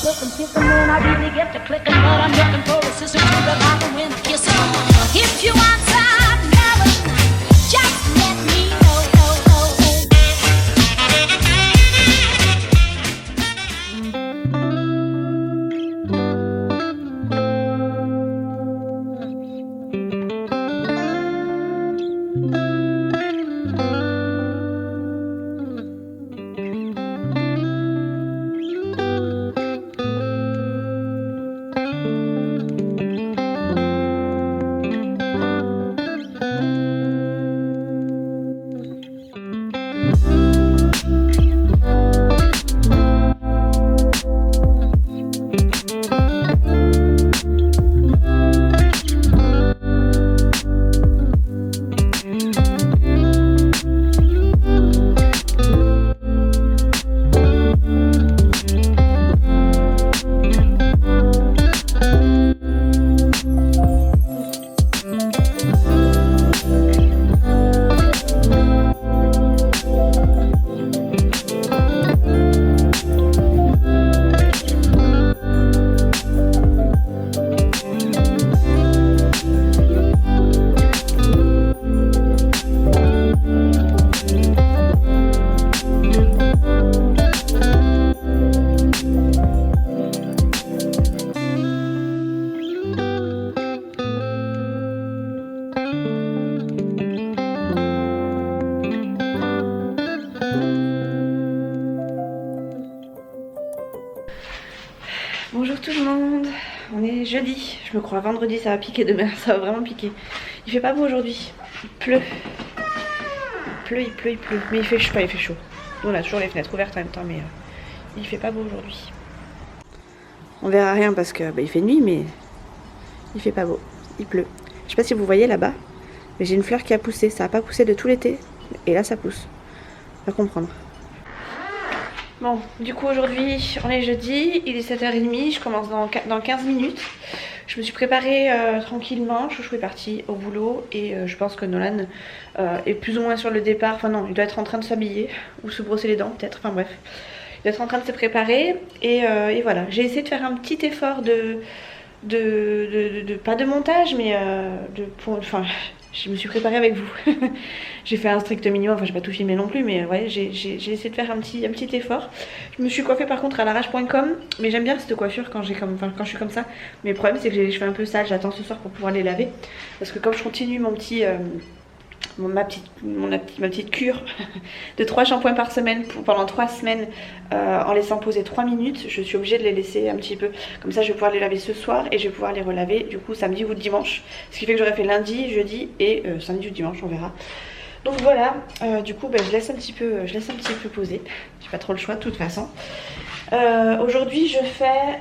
looking, kissing when I really get to clicking, but I'm looking for a sister to the rock and when I kiss her. If you want some melon, just let me know. Bonjour tout le monde, on est jeudi, je me crois vendredi, ça va piquer demain, ça va vraiment piquer. Il fait pas beau aujourd'hui, il pleut, mais il fait chaud. Nous on a toujours les fenêtres ouvertes en même temps, mais il fait pas beau aujourd'hui. On verra rien parce que il fait nuit, mais il fait pas beau, il pleut. Je sais pas si vous voyez là-bas, mais j'ai une fleur qui a poussé, ça a pas poussé de tout l'été, et là ça pousse, on va comprendre. Bon, du coup aujourd'hui on est jeudi, il est 7h30, je commence dans 15 minutes. Je me suis préparée tranquillement, Chouchou est parti au boulot et je pense que Nolan est plus ou moins sur le départ. Enfin non, il doit être en train de s'habiller ou se brosser les dents peut-être, enfin bref. Il doit être en train de se préparer et voilà. J'ai essayé de faire un petit effort pas de montage mais je me suis préparée avec vous. J'ai fait un strict minimum, enfin j'ai pas tout filmé non plus, mais ouais, j'ai essayé de faire un petit effort. Je me suis coiffée par contre à l'arrache.com, mais j'aime bien cette coiffure quand je suis comme ça. Mais le problème c'est que j'ai les cheveux un peu sales, j'attends ce soir pour pouvoir les laver. Parce que comme je continue ma petite cure de 3 shampoings par semaine pendant 3 semaines en laissant poser 3 minutes, je suis obligée de les laisser un petit peu. Comme ça je vais pouvoir les laver ce soir et je vais pouvoir les relaver du coup samedi ou dimanche. Ce qui fait que j'aurais fait lundi, jeudi et samedi ou dimanche, on verra. Donc voilà, du coup je laisse un petit peu poser. J'ai pas trop le choix de toute façon. Aujourd'hui je fais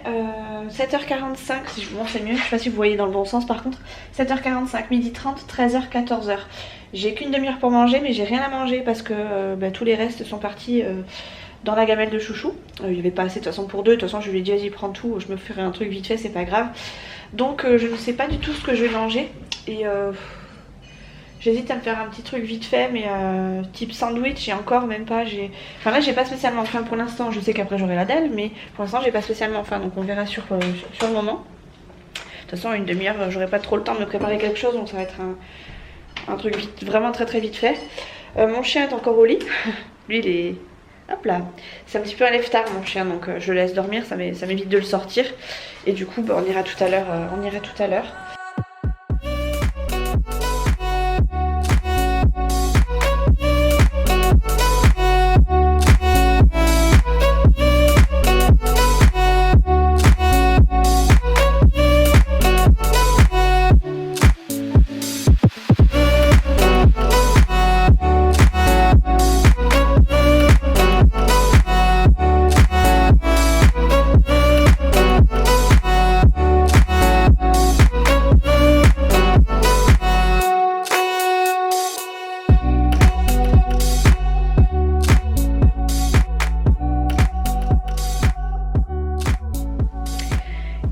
7h45, bon c'est mieux, je sais pas si vous voyez dans le bon sens par contre. 7h45, 12h30, 13h, 14h. J'ai qu'une demi-heure pour manger mais j'ai rien à manger parce que tous les restes sont partis dans la gamelle de Chouchou. Il n'y avait pas assez de toute façon pour deux, de toute façon je lui ai dit vas-y prends tout, je me ferai un truc vite fait, c'est pas grave. Donc je ne sais pas du tout ce que je vais manger et j'hésite à me faire un petit truc vite fait mais type sandwich et encore même pas. Enfin là j'ai pas spécialement faim pour l'instant, je sais qu'après j'aurai la dalle mais pour l'instant j'ai pas spécialement faim donc on verra sur le moment. De toute façon une demi-heure j'aurai pas trop le temps de me préparer quelque chose donc ça va être un truc vite, vraiment très vite fait. Mon chien est encore au lit, lui il est... Hop là, c'est un petit peu un lève-tard mon chien donc je le laisse dormir, ça m'évite de le sortir et du coup on ira tout à l'heure.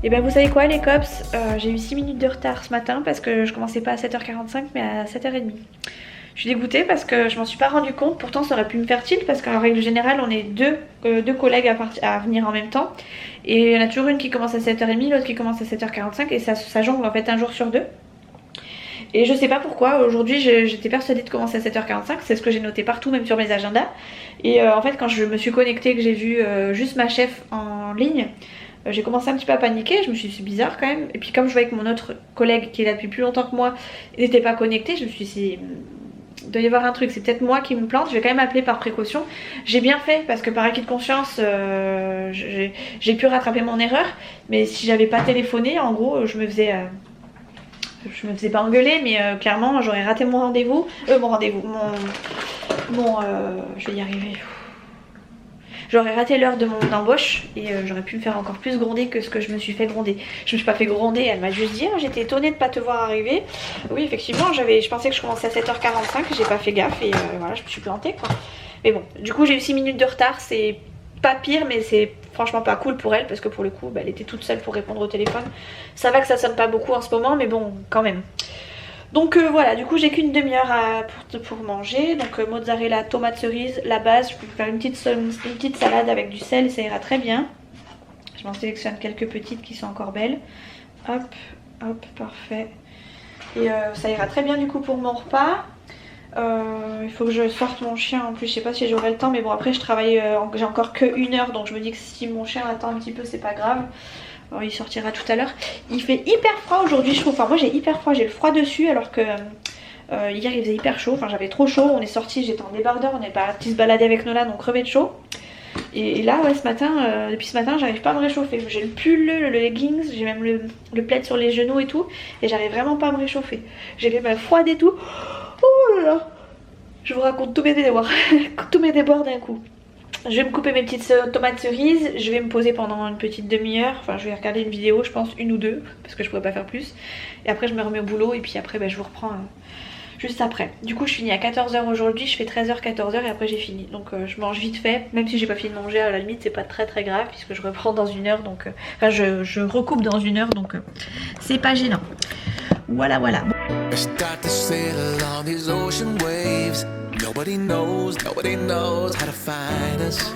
Et ben vous savez quoi les cops, j'ai eu 6 minutes de retard ce matin parce que je commençais pas à 7h45 mais à 7h30. Je suis dégoûtée parce que je m'en suis pas rendu compte. Pourtant ça aurait pu me faire tilt parce qu'en règle générale on est deux collègues à venir en même temps. Et il y en a toujours une qui commence à 7h30, l'autre qui commence à 7h45 et ça jongle en fait un jour sur deux. Et je sais pas pourquoi, aujourd'hui j'étais persuadée de commencer à 7h45, c'est ce que j'ai noté partout, même sur mes agendas. Et en fait quand je me suis connectée, que j'ai vu juste ma chef en ligne, j'ai commencé un petit peu à paniquer, je me suis dit c'est bizarre quand même. Et puis comme je voyais que mon autre collègue qui est là depuis plus longtemps que moi n'était pas connecté, je me suis dit il doit y avoir un truc, c'est peut-être moi qui me plante, je vais quand même appeler par précaution. J'ai bien fait parce que par acquis de conscience j'ai pu rattraper mon erreur. Mais si j'avais pas téléphoné, en gros je me faisais pas engueuler, mais clairement j'aurais raté mon rendez-vous. Je vais y arriver. J'aurais raté l'heure de mon embauche et j'aurais pu me faire encore plus gronder que ce que je me suis fait gronder. Je me suis pas fait gronder, elle m'a juste dit j'étais étonnée de pas te voir arriver. Oui effectivement je pensais que je commençais à 7h45, j'ai pas fait gaffe et voilà je me suis plantée quoi. Mais bon du coup j'ai eu 6 minutes de retard, c'est pas pire mais c'est franchement pas cool pour elle parce que pour le coup elle était toute seule pour répondre au téléphone. Ça va que ça sonne pas beaucoup en ce moment mais bon quand même. Donc voilà, du coup j'ai qu'une demi-heure pour manger. Donc mozzarella, tomate cerise, la base. Je peux faire une petite salade avec du sel et ça ira très bien. Je m'en sélectionne quelques petites qui sont encore belles. Hop, hop, parfait. Et ça ira très bien du coup pour mon repas. Il faut que je sorte mon chien en plus, je sais pas si j'aurai le temps mais bon après je travaille, j'ai encore que 1 heure donc je me dis que si mon chien attend un petit peu c'est pas grave. Alors, il sortira tout à l'heure. Il fait hyper froid aujourd'hui je trouve, enfin moi j'ai hyper froid, j'ai le froid dessus alors que hier il faisait hyper chaud, enfin j'avais trop chaud, on est sorti, j'étais en débardeur, on est parti se balader avec Nolan donc crevé de chaud. Et là ouais ce matin, depuis ce matin j'arrive pas à me réchauffer, j'ai le pull, le leggings, j'ai même le plaid sur les genoux et tout et j'arrive vraiment pas à me réchauffer. J'ai les mains froides et tout. Oh là là, je vous raconte tous mes déboires, tous mes déboires d'un coup. Je vais me couper mes petites tomates cerises, je vais me poser pendant une petite demi-heure, enfin je vais regarder une vidéo je pense, 1 ou 2 parce que je pourrais pas faire plus. Et après je me remets au boulot et puis après je vous reprends juste après. Du coup je finis à 14h aujourd'hui, je fais 13h, 14h et après j'ai fini. Donc je mange vite fait, même si j'ai pas fini de manger à la limite c'est pas très grave puisque je reprends dans 1 heure donc... Enfin je recoupe dans 1 heure donc c'est pas gênant. Voilà voilà. Nobody knows how to find us.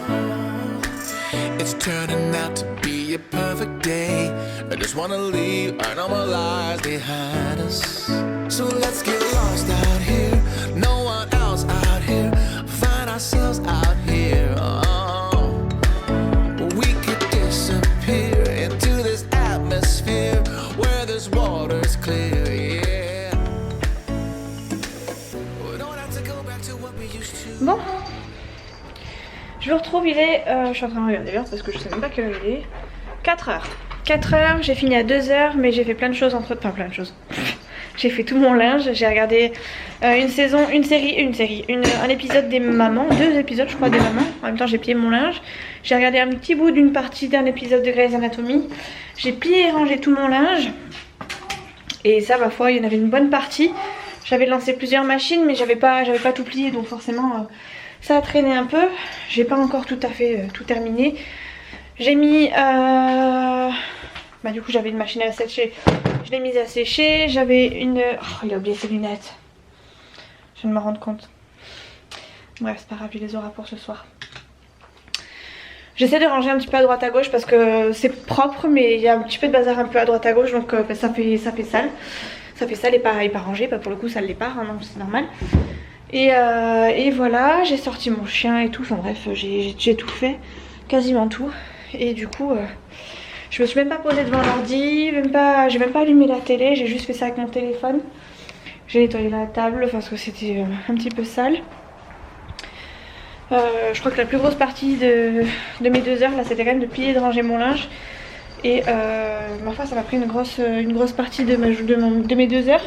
It's turning out to be a perfect day. I just wanna leave our normal lives behind us. So let's get lost out here. No one else out here. Find ourselves out here. Oh. We could disappear into this atmosphere where this water's clear. Bon, je vous retrouve, il est, je suis en train de regarder l'heure parce que je sais même pas quelle heure il est. 4h. 4h, j'ai fini à 2h mais j'ai fait plein de choses entre... Enfin plein de choses. J'ai fait tout mon linge, j'ai regardé un épisode des mamans, 2 épisodes je crois des mamans. En même temps j'ai plié mon linge. J'ai regardé un petit bout d'une partie d'un épisode de Grey's Anatomy. J'ai plié et rangé tout mon linge. Et ça ma foi il y en avait une bonne partie. J'avais lancé plusieurs machines mais j'avais pas tout plié donc forcément ça a traîné un peu. J'ai pas encore tout à fait tout terminé. J'ai mis... du coup j'avais une machine à sécher. Je l'ai mise à sécher. J'avais une... Oh il a oublié ses lunettes. Je viens de me rendre compte. Bref c'est pas grave, il les aura pour ce soir. J'essaie de ranger un petit peu à droite à gauche parce que c'est propre mais il y a un petit peu de bazar un peu à droite à gauche donc ça fait sale. Ça fait sale et pareil pas rangé, pas pour le coup ça l'est pas, hein, non c'est normal. Et voilà, j'ai sorti mon chien et tout, enfin bref j'ai tout fait, quasiment tout. Et du coup je me suis même pas posée devant l'ordi, j'ai même pas allumé la télé, j'ai juste fait ça avec mon téléphone. J'ai nettoyé la table parce que c'était un petit peu sale. Je crois que la plus grosse partie de mes 2 heures là c'était quand même de plier et de ranger mon linge. Et ma foi ça m'a pris une grosse partie de mes 2 heures.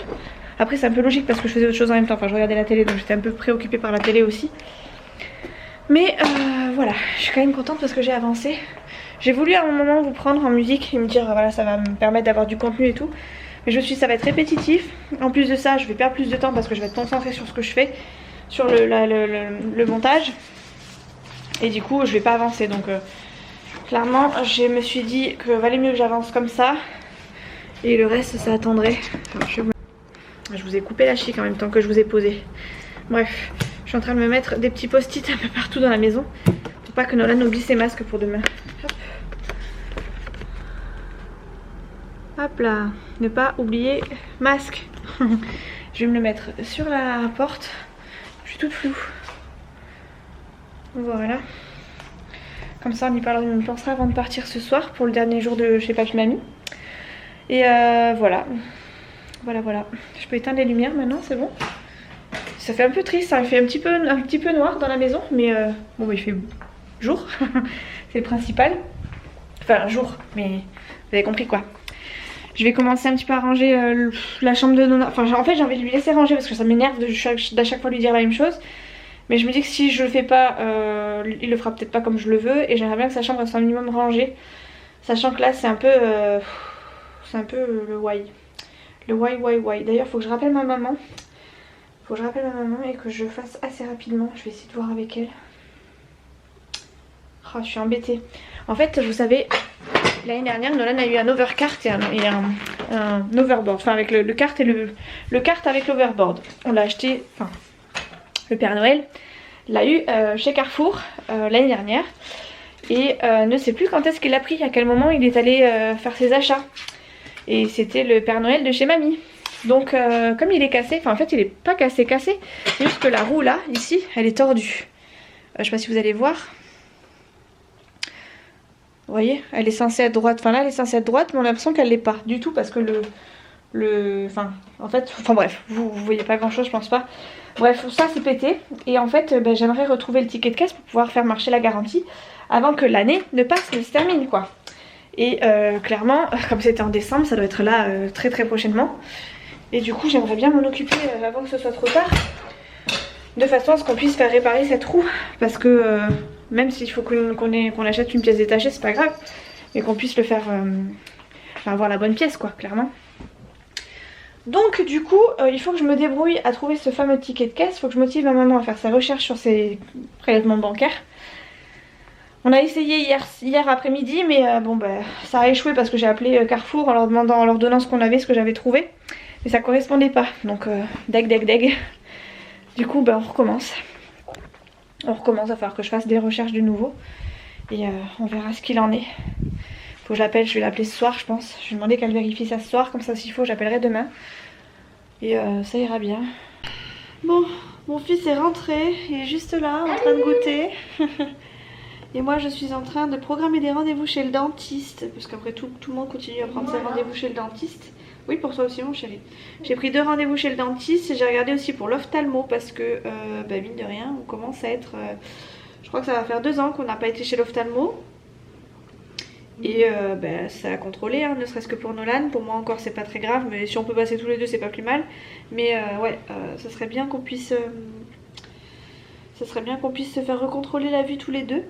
Après c'est un peu logique parce que je faisais autre chose en même temps, enfin je regardais la télé donc j'étais un peu préoccupée par la télé aussi. Mais voilà, je suis quand même contente parce que j'ai avancé. J'ai voulu à un moment vous prendre en musique et me dire voilà ça va me permettre d'avoir du contenu et tout. Mais je me suis dit ça va être répétitif. En plus de ça je vais perdre plus de temps parce que je vais être concentrée sur ce que je fais, sur le montage. Et du coup je vais pas avancer donc clairement je me suis dit que valait mieux que j'avance comme ça. Et le reste ça attendrait. Enfin, je vous ai coupé la chic en même temps que je vous ai posé. Bref, je suis en train de me mettre des petits post-it un peu partout dans la maison pour pas que Nolan oublie ses masques pour demain. Hop. Hop là, ne pas oublier masque. Je vais me le mettre sur la porte. Je suis toute floue. Voilà. Comme ça on y pensera avant de partir ce soir pour le dernier jour de chez Papy Mamie. Et voilà. Voilà. Je peux éteindre les lumières maintenant, c'est bon. Ça fait un peu triste, ça fait un petit peu noir dans la maison. Mais bon bah, il fait jour. C'est le principal. Enfin jour, mais vous avez compris quoi. Je vais commencer un petit peu à ranger la chambre de Nona. Enfin en fait j'ai envie de lui laisser ranger parce que ça m'énerve d'à chaque fois lui dire la même chose. Mais je me dis que si je le fais pas, il le fera peut-être pas comme je le veux. Et j'aimerais bien que sa chambre soit un minimum rangée. Sachant que là c'est un peu le why. Le why. D'ailleurs faut que je rappelle ma maman. Et que je fasse assez rapidement. Je vais essayer de voir avec elle. Oh, je suis embêtée. En fait vous savez, l'année dernière Nolan a eu un overcart et un overboard. Enfin avec le kart et le kart avec l'overboard. On l'a acheté, enfin le Père Noël l'a eu chez Carrefour l'année dernière. Et ne sait plus quand est-ce qu'il l'a pris, à quel moment il est allé faire ses achats. Et c'était le Père Noël de chez Mamie. Donc comme il est cassé, enfin en fait il est pas cassé, c'est juste que la roue là, ici, elle est tordue. Je sais pas si vous allez voir. Vous voyez, elle est censée être droite, enfin là elle est censée être droite mais on a l'impression qu'elle l'est pas du tout parce que enfin bref, vous voyez pas grand chose je pense pas. Bref, ça c'est pété et en fait j'aimerais retrouver le ticket de caisse pour pouvoir faire marcher la garantie avant que l'année ne se termine quoi. Et clairement, comme c'était en décembre, ça doit être là très très prochainement. Et du coup j'aimerais bien m'en occuper avant que ce soit trop tard. De façon à ce qu'on puisse faire réparer cette roue. Parce que même s'il faut qu'on achète une pièce détachée, c'est pas grave. Mais qu'on puisse le faire, enfin avoir la bonne pièce quoi, clairement. Donc du coup, il faut que je me débrouille à trouver ce fameux ticket de caisse. Il faut que je motive ma maman à faire sa recherche sur ses prélèvements bancaires. On a essayé hier après-midi, mais ça a échoué parce que j'ai appelé Carrefour en leur donnant ce qu'on avait, ce que j'avais trouvé. Mais ça correspondait pas, donc deg. Du coup on recommence. Il va falloir que je fasse des recherches de nouveau. Et on verra ce qu'il en est. Faut que je l'appelle, je vais l'appeler ce soir je pense. Je vais demander qu'elle vérifie ça ce soir, comme ça s'il faut j'appellerai demain. Et ça ira bien. Bon, mon fils est rentré, il est juste là en train de goûter. Et moi je suis en train de programmer des rendez-vous chez le dentiste. Parce qu'après tout le monde continue à prendre ses rendez-vous chez le dentiste. Oui pour toi aussi mon chéri. J'ai pris 2 rendez-vous chez le dentiste et j'ai regardé aussi pour l'ophtalmo parce que mine de rien on commence à être... je crois que ça va faire 2 ans qu'on n'a pas été chez l'ophtalmo. Et ça a contrôlé hein, ne serait-ce que pour Nolan. Pour moi encore c'est pas très grave, mais si on peut passer tous les deux c'est pas plus mal. Mais ça serait bien qu'on puisse... se faire recontrôler la vue tous les deux.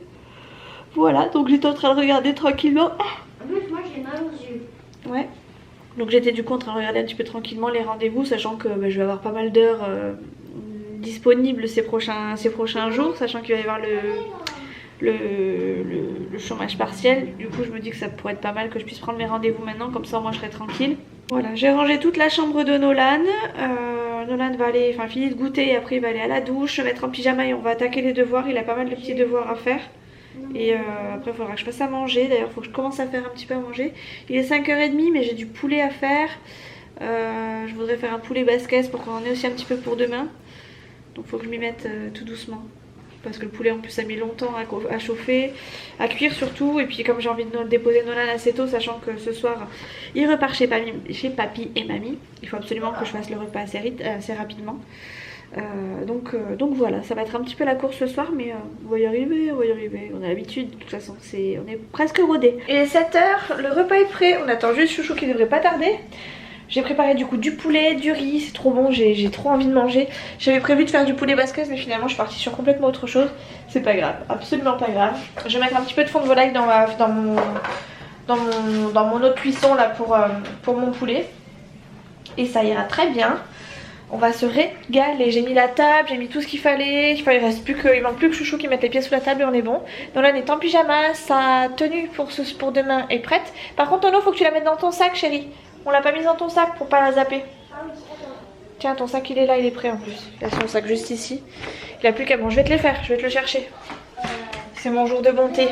Voilà, donc j'étais en train de regarder tranquillement. En plus moi j'ai mal aux yeux. Ouais. Donc j'étais du coup en train de regarder un petit peu tranquillement les rendez-vous, sachant que je vais avoir pas mal d'heures disponibles ces prochains jours, sachant qu'il va y avoir le chômage partiel. Du coup je me dis que ça pourrait être pas mal que je puisse prendre mes rendez-vous maintenant, comme ça moi je serai tranquille. Voilà, j'ai rangé toute la chambre de Nolan. Nolan va aller, finir de goûter et après il va aller à la douche, se mettre en pyjama et on va attaquer les devoirs. Il a pas mal de petits devoirs à faire. Et après il faudra que je fasse à manger. D'ailleurs il faut que je commence à faire un petit peu à manger. Il est 5h30 mais j'ai du poulet à faire. Je voudrais faire un poulet basquez pour qu'on en ait aussi un petit peu pour demain. Donc il faut que je m'y mette tout doucement. Parce que le poulet en plus a mis longtemps à chauffer, à cuire surtout. Et puis comme j'ai envie de déposer Nolan assez tôt, sachant que ce soir il repart chez Papy et Mamie. Il faut absolument que je fasse le repas assez rapidement. Donc voilà, ça va être un petit peu la course ce soir, mais on va y arriver, on a l'habitude, de toute façon, on est presque rodés. Il est 7h, le repas est prêt, on attend juste Chouchou qui devrait pas tarder. J'ai préparé du coup du poulet, du riz, c'est trop bon, j'ai trop envie de manger. J'avais prévu de faire du poulet basquez, mais finalement je suis partie sur complètement autre chose. C'est pas grave, absolument pas grave. Je vais mettre un petit peu de fond de volaille dans mon eau de cuisson là pour mon poulet. Et ça ira très bien. On va se régaler. J'ai mis la table, j'ai mis tout ce qu'il fallait. Il manque plus que Chouchou qui mette les pieds sous la table et on est bon. Nolan est en pyjama, sa tenue pour demain est prête. Par contre Tono, faut que tu la mettes dans ton sac chérie. On l'a pas mise dans ton sac pour pas la zapper. Tiens, ton sac il est là, il est prêt en plus. Il a son sac juste ici. Il a plus qu'à... Bon, je vais te les faire, je vais te le chercher. C'est mon jour de bonté.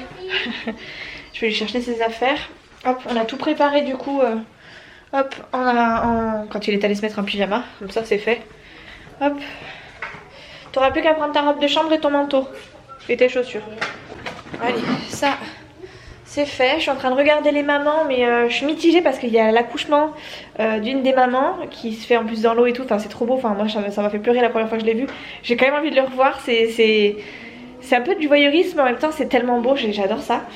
Je vais lui chercher ses affaires. Hop, on a tout préparé du coup. Hop, quand il est allé se mettre en pyjama. Comme ça, c'est fait. Hop. T'auras plus qu'à prendre ta robe de chambre et ton manteau. Et tes chaussures. Allez, ça... C'est fait, je suis en train de regarder les mamans mais je suis mitigée parce qu'il y a l'accouchement d'une des mamans qui se fait en plus dans l'eau et tout, enfin c'est trop beau, enfin moi ça m'a fait pleurer la première fois que je l'ai vu. J'ai quand même envie de le revoir, c'est un peu du voyeurisme mais en même temps c'est tellement beau, j'adore ça.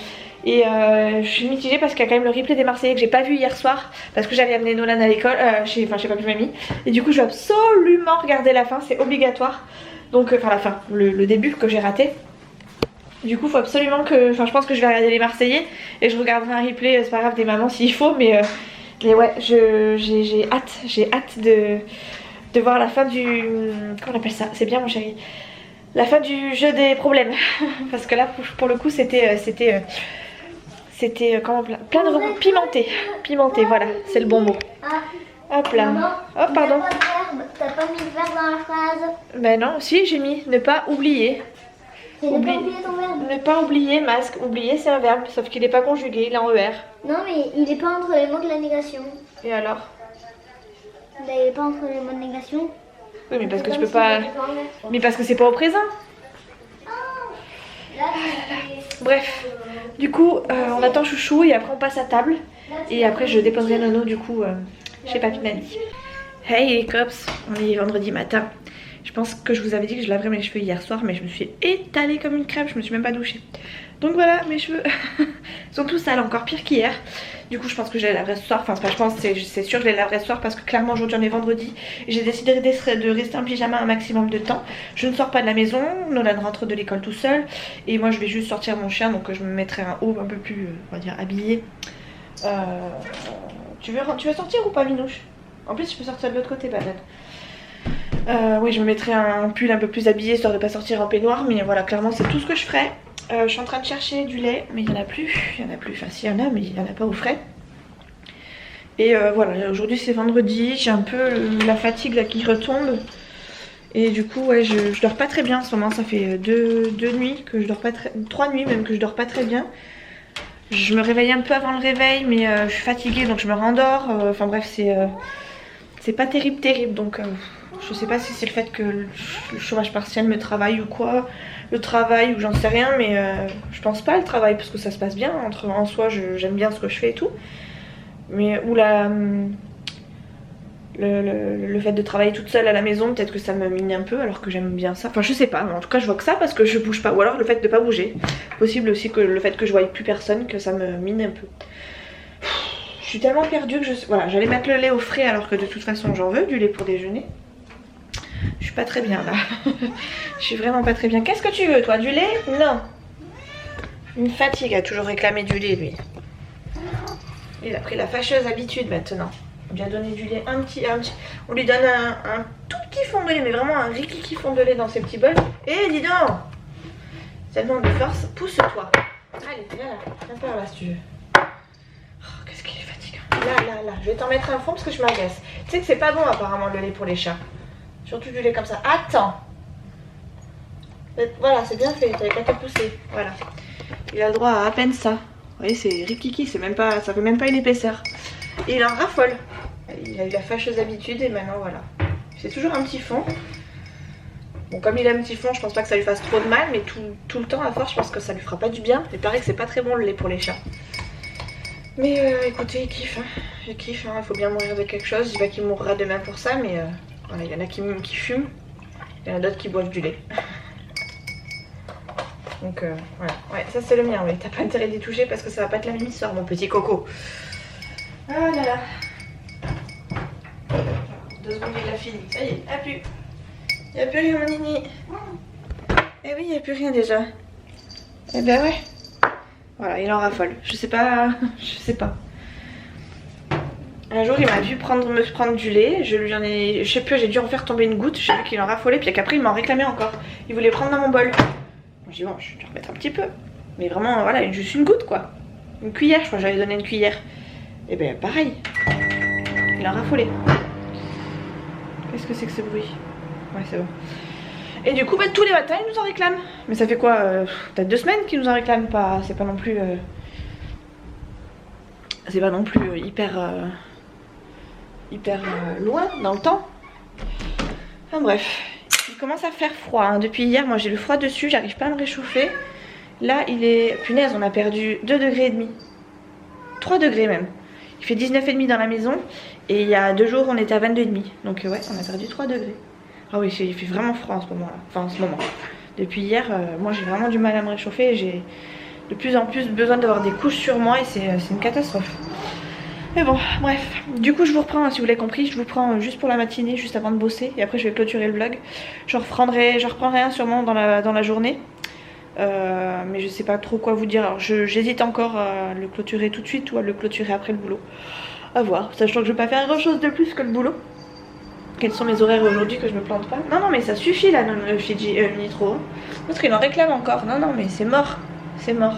Et je suis mitigée parce qu'il y a quand même le replay des Marseillais que j'ai pas vu hier soir parce que j'avais amené Nolan à l'école, chez pas plus mamie. Et du coup je vais absolument regarder la fin, c'est obligatoire. Donc enfin la fin, le début que j'ai raté. Du coup faut absolument que, enfin je pense que je vais regarder les Marseillais et je regarderai un replay, c'est pas grave, des mamans s'il faut, mais ouais j'ai hâte de voir la fin du, comment on appelle ça, c'est bien mon chéri, la fin du jeu des problèmes. Parce que là pour le coup c'était comment, plein de rebonds, pimenté, voilà c'est le bon mot. Hop là, Maman, oh pardon, t'as pas mis le verbe dans la phrase. Ben non, si j'ai mis ne pas oublier. C'est ne pas oublier ton verbe. Ne pas oublier, masque. Oublier, c'est un verbe, sauf qu'il n'est pas conjugué, il est en ER. Non, mais il est pas entre les mots de la négation. Et alors? Il est pas entre les mots de négation. Oui, mais parce que C'est tu comme peux pas... si c'était en verbe. Mais parce que c'est pas au présent. Là, c'est... Bref, du coup, on attend Chouchou et après on passe à table. Et après je déposerai Nono du coup chez Papy Mamie. Hey les cops, on est vendredi matin. Je pense que je vous avais dit que je laverais mes cheveux hier soir, mais je me suis étalée comme une crêpe, je me suis même pas douchée. Donc voilà, mes cheveux sont tous sales, encore pire qu'hier. Du coup je pense que je les laverai ce soir, enfin pas je pense, c'est sûr que je les laverai ce soir parce que clairement aujourd'hui on est vendredi. J'ai décidé de rester en pyjama un maximum de temps. Je ne sors pas de la maison, Nolan rentre de l'école tout seul. Et moi je vais juste sortir mon chien, donc je me mettrai un haut un peu plus, on va dire, habillé. Tu veux sortir ou pas Minouche? En plus je peux sortir de l'autre côté peut-être. Oui, je me mettrai un pull un peu plus habillé histoire de pas sortir en peignoir, mais voilà, clairement c'est tout ce que je ferai. Je suis en train de chercher du lait, mais il n'y en a plus. Enfin si, il y en a, mais il n'y en a pas au frais. Et voilà, aujourd'hui c'est vendredi, j'ai un peu la fatigue là qui retombe. Et du coup, ouais, je dors pas très bien en ce moment, ça fait deux nuits que je dors pas très... 3 nuits même que je dors pas très bien. Je me réveille un peu avant le réveil, mais je suis fatiguée donc je me rendors. Enfin bref, c'est pas terrible, donc... je sais pas si c'est le fait que le chômage partiel me travaille ou quoi, le travail ou j'en sais rien, mais je pense pas le travail parce que ça se passe bien, en soi j'aime bien ce que je fais et tout, mais ou le fait de travailler toute seule à la maison, peut-être que ça me mine un peu alors que j'aime bien ça, enfin je sais pas, mais en tout cas je vois que ça parce que je bouge pas, ou alors le fait de pas bouger, possible aussi que le fait que je voie plus personne, que ça me mine un peu. Je suis tellement perdue que voilà, j'allais mettre le lait au frais alors que de toute façon j'en veux du lait pour déjeuner. Je suis pas très bien là. Je suis vraiment pas très bien. Qu'est-ce que tu veux toi? Du lait? Non. Une fatigue à toujours réclamer du lait lui. Il a pris la fâcheuse habitude maintenant. On lui a donné du lait on lui donne un tout petit fond de lait, mais vraiment un rikiki fond de lait dans ses petits bols. Et dis donc, ça demande de force, pousse-toi. Allez, viens là, viens par là si tu veux. Oh, qu'est-ce qu'il est fatigant. Là, je vais t'en mettre un fond parce que je m'agace. Tu sais que c'est pas bon apparemment le lait pour les chats. Surtout du lait comme ça. Attends. Voilà, c'est bien fait. T'avais qu'à te pousser. Voilà. Il a le droit à peine ça. Vous voyez, c'est rikiki. C'est même pas, ça fait même pas une épaisseur. Et il en raffole. Il a eu la fâcheuse habitude et maintenant voilà. C'est toujours un petit fond. Bon, comme il a un petit fond, je pense pas que ça lui fasse trop de mal, mais tout le temps à force, je pense que ça lui fera pas du bien. Il paraît que c'est pas très bon le lait pour les chats. Mais écoutez, il kiffe. Hein. Il kiffe. Hein. Il faut bien mourir de quelque chose. Je dis pas qu'il mourra demain pour ça, mais. Voilà, il y en a qui fument, il y en a d'autres qui boivent du lait. Donc voilà, ouais, ça c'est le mien, oui. T'as pas intérêt d'y toucher parce que ça va pas être la même histoire, mon petit coco. Ah là là. 2 secondes, il a fini. Ça y est, il n'y a plus rien, mon nini. Eh oui, il n'y a plus rien déjà. Eh ben ouais. Voilà, il en raffole. Je sais pas. Un jour il m'a vu me prendre du lait, je sais plus, j'ai dû en faire tomber une goutte, j'ai vu qu'il en raffolait, puis qu'après il m'en réclamait encore. Il voulait prendre dans mon bol. Je dis bon, je vais te remettre un petit peu. Mais vraiment, voilà, juste une goutte quoi. Une cuillère, je crois que j'avais donné une cuillère. Et ben pareil, il en raffolait. Qu'est-ce que c'est que ce bruit? Ouais, c'est bon. Et du coup, bah, tous les matins, ils nous en réclament. Mais ça fait quoi peut-être 2 semaines qu'ils nous en réclament pas. C'est pas non plus... c'est pas non plus hyper loin dans le temps. Enfin bref, il commence à faire froid hein. Depuis hier moi j'ai le froid dessus, j'arrive pas à me réchauffer. Là il est, punaise, on a perdu 2 degrés et demi, 3 degrés même. Il fait 19,5 dans la maison et il y a 2 jours on était à 22,5. Donc ouais, on a perdu 3 degrés. Ah oui, il fait vraiment froid en ce moment là. Enfin en ce moment, depuis hier moi j'ai vraiment du mal à me réchauffer et j'ai de plus en plus besoin d'avoir des couches sur moi et c'est une catastrophe. Mais bon, bref. Du coup, je vous reprends, si vous l'avez compris, je vous prends juste pour la matinée, juste avant de bosser. Et après, je vais clôturer le vlog. Je reprendrai un sûrement dans la journée. Mais je sais pas trop quoi vous dire. Alors, j'hésite encore à le clôturer tout de suite ou à le clôturer après le boulot. À voir, sachant que je vais pas faire grand chose de plus que le boulot. Quels sont mes horaires aujourd'hui que je me plante pas? Non, non, mais ça suffit là, Fidji, Nitro. L'autre, il en réclame encore. Non, non, mais c'est mort. C'est mort.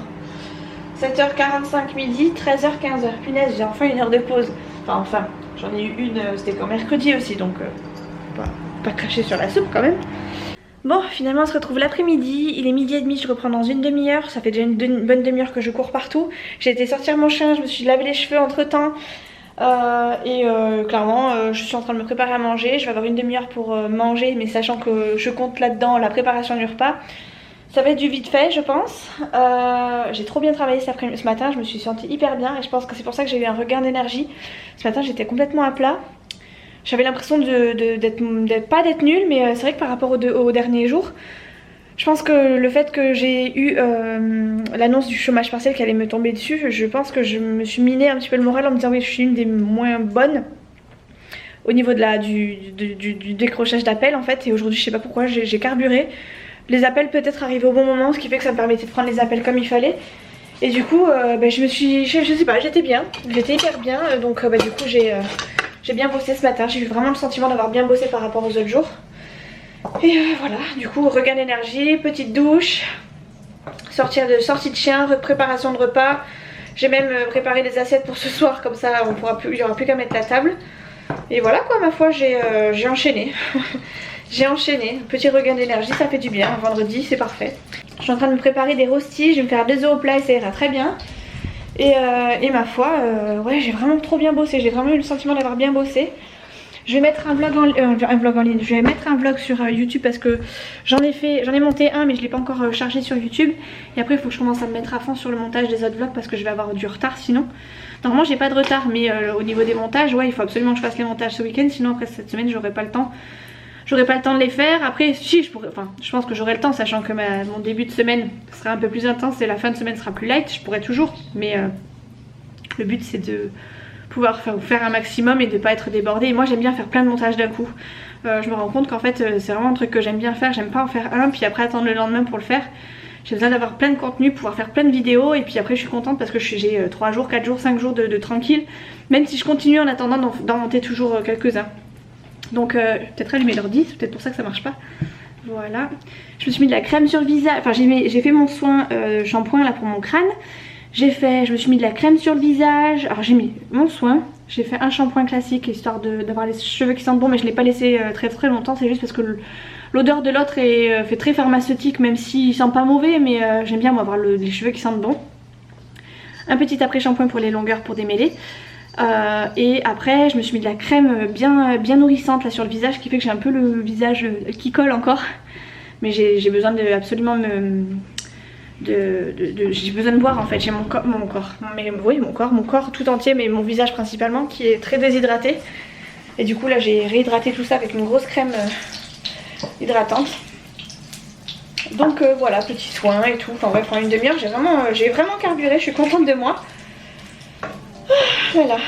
7h45 midi, 13h, 15h. Punaise, j'ai enfin une heure de pause. Enfin, j'en ai eu une, c'était quand mercredi aussi, donc pas cracher sur la soupe quand même. Bon, finalement on se retrouve l'après-midi, il est 12h30, je reprends dans une demi-heure. Ça fait déjà une bonne demi-heure que je cours partout. J'ai été sortir mon chien, je me suis lavé les cheveux entre temps. Clairement, je suis en train de me préparer à manger. Je vais avoir une demi-heure pour manger, mais sachant que je compte là-dedans la préparation du repas. Ça va être du vite fait je pense. J'ai trop bien travaillé ce matin, je me suis sentie hyper bien et je pense que c'est pour ça que j'ai eu un regain d'énergie. Ce matin j'étais complètement à plat. J'avais l'impression pas d'être nulle, mais c'est vrai que par rapport aux derniers jours, je pense que le fait que j'ai eu l'annonce du chômage partiel qui allait me tomber dessus, je pense que je me suis miné un petit peu le moral en me disant oui, je suis une des moins bonnes au niveau du décrochage d'appels en fait. Et aujourd'hui je sais pas pourquoi j'ai carburé. Les appels peut-être arrivaient au bon moment, ce qui fait que ça me permettait de prendre les appels comme il fallait. Et du coup, je sais pas, j'étais bien, j'étais hyper bien. Donc du coup j'ai bien bossé ce matin. J'ai eu vraiment le sentiment d'avoir bien bossé par rapport aux autres jours. Et voilà, du coup regain d'énergie, petite douche, sortie de chien, préparation de repas. J'ai même préparé des assiettes pour ce soir, comme ça il n'y aura plus qu'à mettre la table. Et voilà quoi, ma foi, j'ai enchaîné. J'ai enchaîné, petit regain d'énergie, ça fait du bien. Un vendredi, c'est parfait. Je suis en train de me préparer des rostis, je vais me faire 2 œufs au plat et ça ira très bien. Et ma foi, ouais, j'ai vraiment trop bien bossé. J'ai vraiment eu le sentiment d'avoir bien bossé. Je vais mettre un vlog en ligne. Je vais mettre un vlog sur YouTube parce que j'en ai monté un, mais je ne l'ai pas encore chargé sur YouTube. Et après, il faut que je commence à me mettre à fond sur le montage des autres vlogs parce que je vais avoir du retard sinon. Normalement, j'ai pas de retard, mais au niveau des montages, ouais, il faut absolument que je fasse les montages ce week-end. Sinon, après cette semaine, j'aurai pas le temps. J'aurai pas le temps de les faire. Après, si, je pense que j'aurai le temps, sachant que mon début de semaine sera un peu plus intense et la fin de semaine sera plus light. Je pourrai toujours, mais le but c'est de pouvoir faire un maximum et de pas être débordée. Et moi, j'aime bien faire plein de montages d'un coup. Je me rends compte qu'en fait, c'est vraiment un truc que j'aime bien faire. J'aime pas en faire un, puis après attendre le lendemain pour le faire. J'ai besoin d'avoir plein de contenu, pouvoir faire plein de vidéos. Et puis après, je suis contente parce que j'ai 3 jours, 4 jours, 5 jours de tranquille. Même si je continue en attendant d'en monter toujours quelques-uns. Donc peut-être allumer l'ordi, c'est peut-être pour ça que ça marche pas. Voilà. Je me suis mis de la crème sur le visage. Enfin j'ai fait mon soin shampoing là pour mon crâne. Je me suis mis de la crème sur le visage. Alors j'ai mis mon soin. J'ai fait un shampoing classique histoire d'avoir les cheveux qui sentent bon, mais je l'ai pas laissé très longtemps. C'est juste parce que l'odeur de l'autre fait très pharmaceutique, même s'il sent pas mauvais, mais j'aime bien moi avoir les cheveux qui sentent bon. Un petit après shampoing pour les longueurs pour démêler. Et après je me suis mis de la crème bien nourrissante là sur le visage, qui fait que j'ai un peu le visage qui colle encore. Mais j'ai besoin de absolument j'ai besoin de boire en fait. J'ai mon corps tout entier, mais mon visage principalement qui est très déshydraté. Et du coup là j'ai réhydraté tout ça avec une grosse crème hydratante. Donc voilà, petit soin et tout. Enfin bref, en une demi-heure j'ai vraiment carburé, je suis contente de moi. Voilà.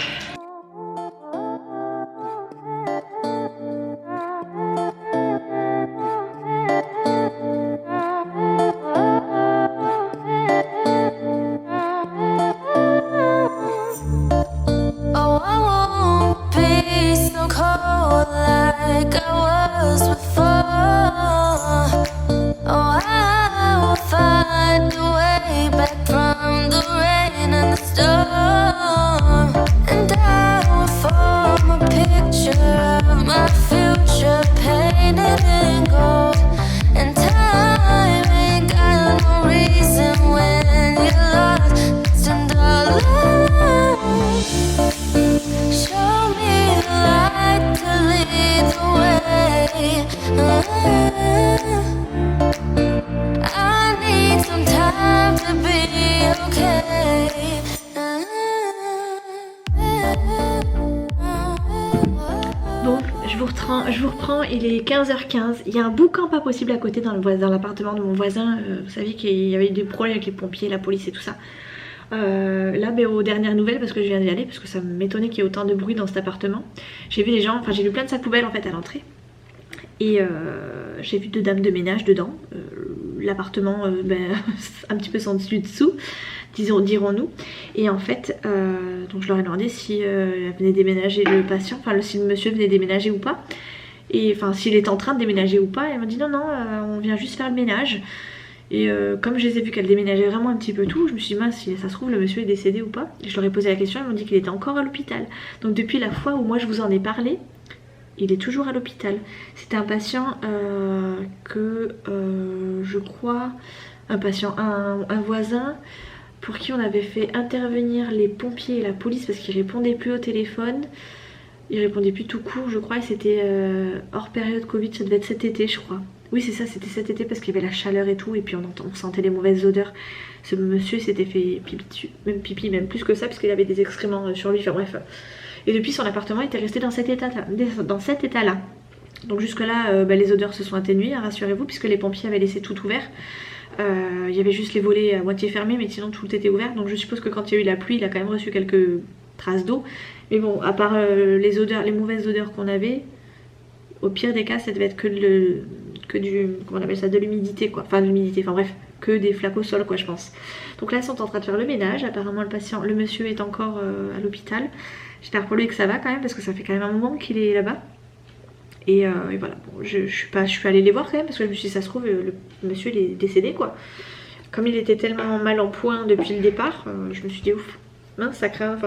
And I will form a picture of my future. je vous reprends, il est 15h15. Il y a un boucan pas possible à côté dans l'appartement de mon voisin. Vous savez qu'il y avait eu des problèmes avec les pompiers, la police et tout ça. Là, mais aux dernières nouvelles, parce que je viens d'y aller, parce que ça m'étonnait qu'il y ait autant de bruit dans cet appartement. J'ai vu des gens, enfin j'ai vu plein de sacs poubelles en fait à l'entrée. Et j'ai vu 2 dames de ménage dedans. L'appartement un petit peu sans dessus-dessous, dirons-nous. Et en fait, donc je leur ai demandé si elle venait déménager le patient, enfin si le monsieur venait déménager ou pas. Et enfin s'il était en train de déménager ou pas. Et elle m'a dit non, on vient juste faire le ménage. Et comme je les ai vu qu'elle déménageait vraiment un petit peu tout, je me suis dit mince, si ça se trouve le monsieur est décédé ou pas. Et je leur ai posé la question, ils m'ont dit qu'il était encore à l'hôpital. Donc depuis la fois où moi je vous en ai parlé, il est toujours à l'hôpital. C'était un patient je crois, un voisin pour qui on avait fait intervenir les pompiers et la police parce qu'il répondait plus au téléphone. Il répondait plus tout court je crois, et c'était hors période Covid, ça devait être cet été je crois. Oui c'est ça, c'était cet été parce qu'il y avait la chaleur et tout, et puis on sentait les mauvaises odeurs. Ce monsieur s'était fait pipi dessus, même plus que ça parce qu'il avait des excréments sur lui, enfin bref. Et depuis son appartement était resté dans cet état-là. Donc jusque là les odeurs se sont atténuées, hein, rassurez-vous, puisque les pompiers avaient laissé tout ouvert. Il y avait juste les volets à moitié fermés, mais sinon tout était ouvert. Donc je suppose que quand il y a eu la pluie, il a quand même reçu quelques traces d'eau. Mais bon, à part les odeurs, les mauvaises odeurs qu'on avait, au pire des cas ça devait être que du, comment on appelle ça, de l'humidité quoi. Enfin de l'humidité, enfin bref, que des flaques au sol quoi je pense. Donc là ils sont en train de faire le ménage. Apparemment le monsieur est encore à l'hôpital. J'espère pour lui que ça va quand même, parce que ça fait quand même un moment qu'il est là-bas. Et voilà, bon, je suis allée les voir quand même, parce que je me suis dit ça se trouve le monsieur il est décédé quoi. Comme il était tellement mal en point depuis le départ, je me suis dit ouf, mince, ça craint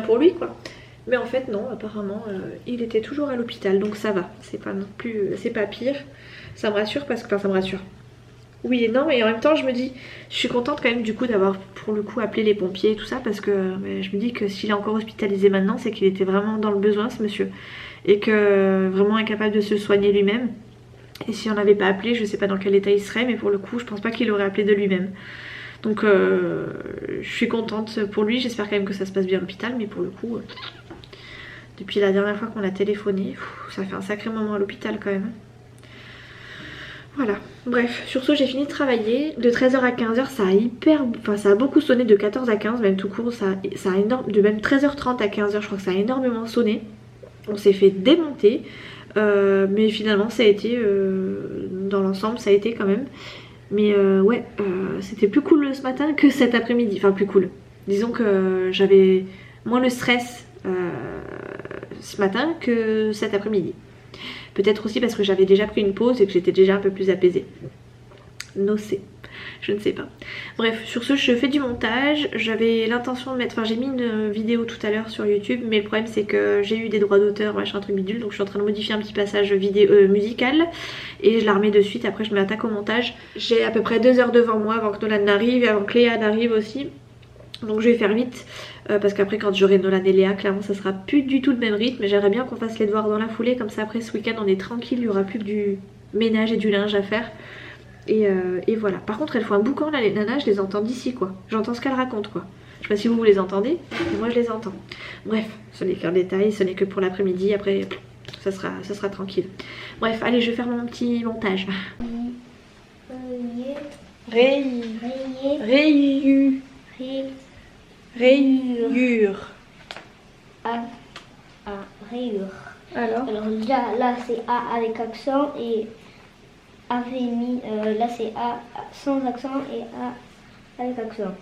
pour lui quoi. Mais en fait non, apparemment il était toujours à l'hôpital, donc ça va, c'est pas non plus, c'est pas pire. Ça me rassure parce que, enfin ça me rassure. Oui et non, et en même temps je me dis, je suis contente quand même du coup d'avoir pour le coup appelé les pompiers et tout ça, parce que je me dis que s'il est encore hospitalisé maintenant, c'est qu'il était vraiment dans le besoin ce monsieur, et que vraiment incapable de se soigner lui-même. Et si on n'avait pas appelé, je sais pas dans quel état il serait, mais pour le coup je pense pas qu'il aurait appelé de lui-même. Donc je suis contente pour lui, j'espère quand même que ça se passe bien à l'hôpital, mais pour le coup depuis la dernière fois qu'on a téléphoné, ça fait un sacré moment à l'hôpital quand même. Voilà, bref, sur ce j'ai fini de travailler. De 13h à 15h ça a beaucoup sonné, de 14 à 15 même tout court, ça a énorme, de même 13h30 à 15h je crois que ça a énormément sonné. On s'est fait démonter, mais finalement ça a été, dans l'ensemble ça a été quand même. Mais ouais, c'était plus cool ce matin que cet après-midi, enfin plus cool. Disons que j'avais moins le stress ce matin que cet après-midi. Peut-être aussi parce que j'avais déjà pris une pause et que j'étais déjà un peu plus apaisée. Nocé, je ne sais pas. Bref, sur ce je fais du montage. J'avais l'intention de mettre, enfin j'ai mis une vidéo tout à l'heure sur YouTube, mais le problème c'est que j'ai eu des droits d'auteur, machin truc bidule, donc je suis en train de modifier un petit passage musical et je la remets de suite. Après je m'attaque au montage. J'ai à peu près 2 heures devant moi avant que Nolan n'arrive et avant que Léa n'arrive aussi. Donc je vais faire vite parce qu'après quand j'aurai Nolan et Léa, clairement ça sera plus du tout le même rythme. J'aimerais bien qu'on fasse les devoirs dans la foulée, comme ça après ce week-end on est tranquille, il n'y aura plus que du ménage et du linge à faire. Et voilà. Par contre elles font un boucan là les nanas, je les entends d'ici quoi. J'entends ce qu'elles racontent quoi. Je sais pas si vous les entendez, mais moi je les entends. Bref, ce n'est qu'un détail, ce n'est que pour l'après-midi, après ça sera tranquille. Bref, allez je vais faire mon petit montage. Rayure. Rayure. Alors là c'est A avec accent et avait mis, là c'est A sans accent et A avec accent.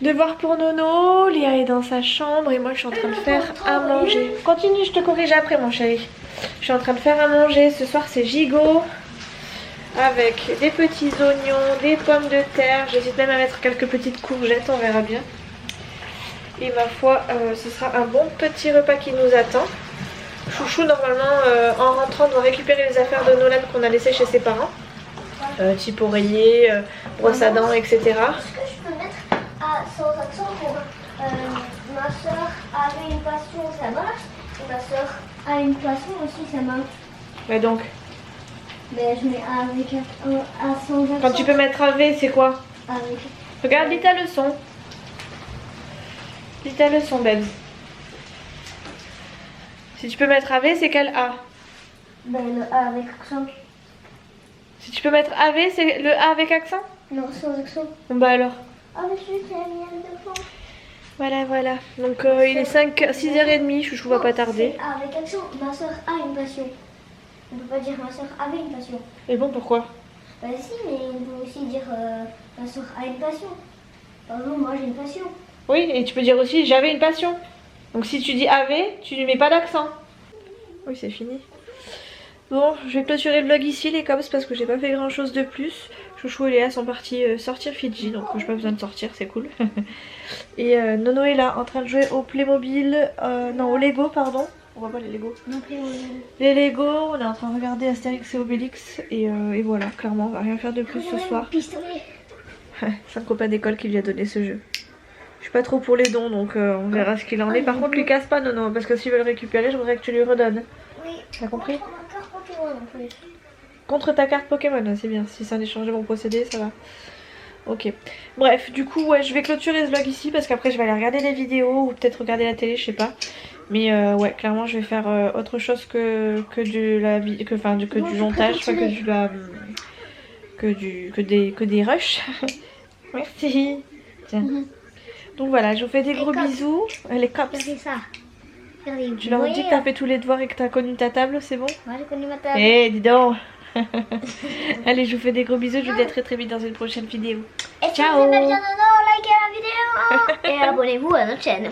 Devoir pour Nono, Léa est dans sa chambre et moi je suis en train de faire à manger. Continue, je te corrige après mon chéri. Je suis en train de faire à manger, ce soir c'est gigot. Avec des petits oignons, des pommes de terre, j'hésite même à mettre quelques petites courgettes, on verra bien. Et ma foi, ce sera un bon petit repas qui nous attend. Chouchou normalement en rentrant doit récupérer les affaires de Nolan qu'on a laissées chez ses parents. Type oreiller, brosse à dents, etc. Est-ce que je peux mettre sans accent pour ma soeur avait une passion, ça marche. Et ma soeur a une passion aussi, ça marche. Ouais donc. Mais je mets avec sans accent. Quand tu peux mettre un V, c'est quoi? Avec. Regarde, lis ta leçon. Lis ta leçon, Babs. Si tu peux mettre AV, c'est quel A? Ben, le A avec accent. Si tu peux mettre AV, c'est le A avec accent? Non, sans accent. Bon bah alors. Ah, mais je l'ai mis à deux fois. Voilà. Donc il est 6h30, chouchou va pas tarder. C'est A avec accent. Ma soeur a une passion. On peut pas dire ma soeur avait une passion. Et bon, pourquoi? Bah si, mais on peut aussi dire ma soeur a une passion. Par exemple, moi j'ai une passion. Oui, et tu peux dire aussi j'avais une passion. Donc si tu dis AV, tu lui mets pas d'accent. Oui, c'est fini. Bon, je vais clôturer le vlog ici les cops parce que j'ai pas fait grand chose de plus. Chouchou et Léa sont partis sortir Fidji, donc j'ai pas besoin de sortir, c'est cool. Et Nono est là en train de jouer au Playmobil, non au Lego pardon. On voit pas les Lego. Non, Les Lego, on est en train de regarder Astérix et Obélix et voilà, clairement on va rien faire de plus ce soir. Pistolet. C'est un copain d'école qui lui a donné ce jeu. Je suis pas trop pour les dons donc on verra ce qu'il en est. Par contre lui casse pas Nono parce que s'il veut le récupérer je voudrais que tu lui redonnes. Oui. T'as compris? Ma carte Pokémon en plus. Contre ta carte Pokémon, c'est bien. Si c'est un échange de mon procédé, ça va. Ok. Bref, du coup, ouais, je vais clôturer ce vlog ici parce qu'après je vais aller regarder les vidéos ou peut-être regarder la télé, je sais pas. Mais ouais, clairement, je vais faire autre chose que du montage, enfin que des rushs. Merci. Tiens. Donc voilà, je vous fais des gros bisous. Les cops. Regardez ça. Tu leur dis que t'as fait tous les devoirs et que t'as connu ta table, c'est bon? Moi j'ai connu ma table. Eh, dis donc. Allez, je vous fais des gros bisous, je vous dis à très vite dans une prochaine vidéo. Et si Ciao. vous aimez bien Nono, likez la vidéo et abonnez-vous à notre chaîne.